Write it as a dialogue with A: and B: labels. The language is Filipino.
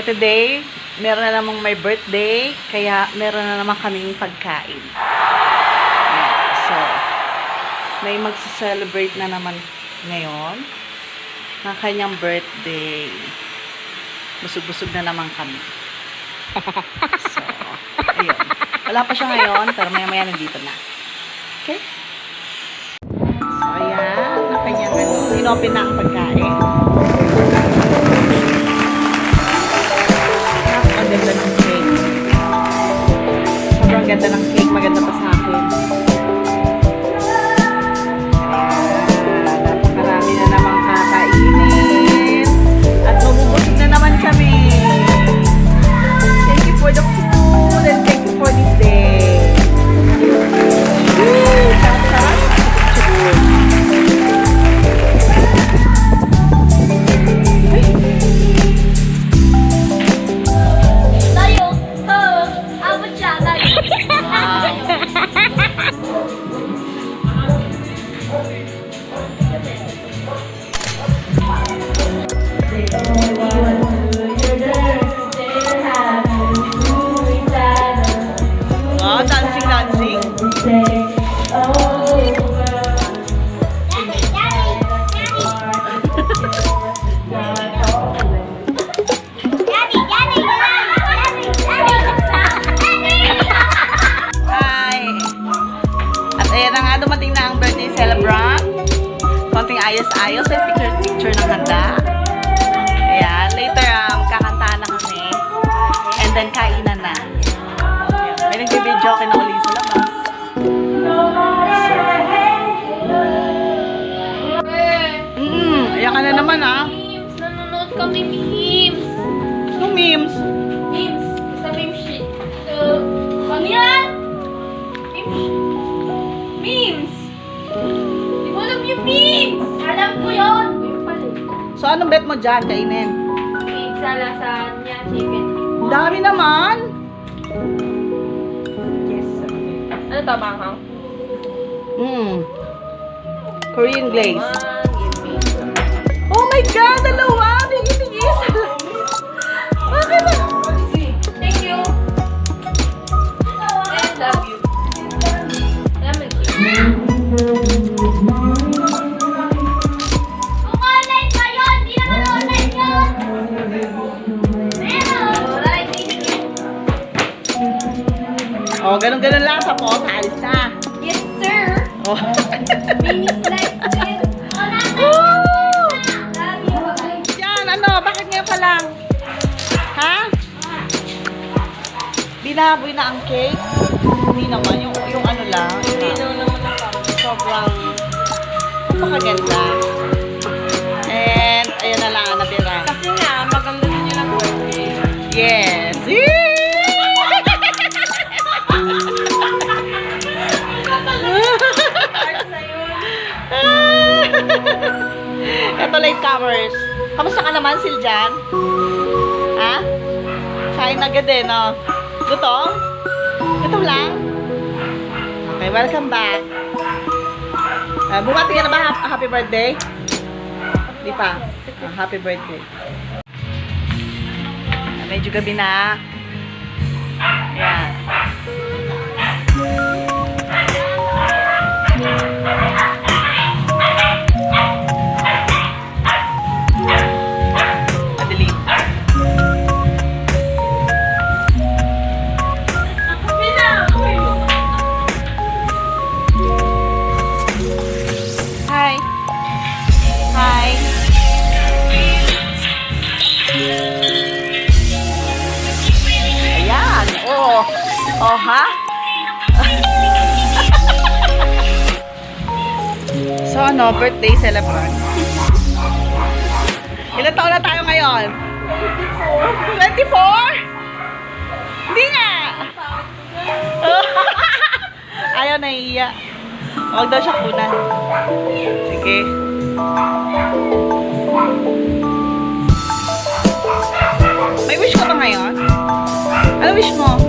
A: For today, meron na namang may birthday, kaya meron na naman kaming pagkain. So, may magsa-celebrate na naman ngayon ng kanyang birthday. Busog-busog na naman kami. So, ayun. Wala pa siya ngayon, pero maya-maya nandito na. Okay? So, ayan. Ang kanyang inopen na ang pagkain. Napakaganda ng cake. Sobrang ganda ng cake. Maganda pa sa akin. Napakarami na namang kakainin. At mabubusog na naman kami. Thank you for the food and thank you for this day. Woo! Sarap-sarap. Dumating na ang birthday celebrant. Konting ayos-ayos at picture-picture ng handa. Ayan. Later, kakantahan na kami. And then, kainan na. Ayan. May nag-video okay na uli sa labas. Ayan ka na naman,
B: Memes. Nanonood kami memes.
A: Anong memes?
B: Memes. Sa meme sheet. Ano yan? Memes. Di mo alam yung memes. Alam ko yun. Yung pala.
A: So, anong bet mo dyan, kainin?
B: Pizza, lasagna, chicken.
A: Ang dami naman.
B: Yes. Ano to, manghang?
A: Korean glaze.
B: Give me.
A: Oh my God! Dalawa! Tingin-tingin! Bakit na?
B: Thank you. And love you. Lemon cake. Kung online ba yun? Di naman online yun. Meron. Alright, thank you.
A: Oh, ganun-ganun lang sa po. Alis na.
B: Yes, sir.
A: Oh.
B: Mini slice din. Love you.
A: Yan, ano? Bakit ngayon pa lang? Ha? Binaboy na ang cake? Hindi naman. Yung ano lang.
B: Hindi naman ako.
A: Sobrang napakaganda. And, ayan na lang ang natira.
B: Kasi nga, maganda din yung birthday.
A: Yes! Ito, latecomers. Kamusta ka naman, Siljan? Ha? Kain agad eh, no? Gutom? Gutom lang? Okay, welcome back. Bumati ka na ba? Happy birthday? Di pa? Happy birthday. Medyo gabi na. Ayan. Madilim. Hi. Hi. Ayan. Oh. Oh, ha? So, ano, birthday celebrant. Ilan taon na tayo ngayon? 24? Hindi nga. Ayaw, naiiya. Huwag daw siya kunan. Sige. May wish ka ba ngayon? Ano wish mo?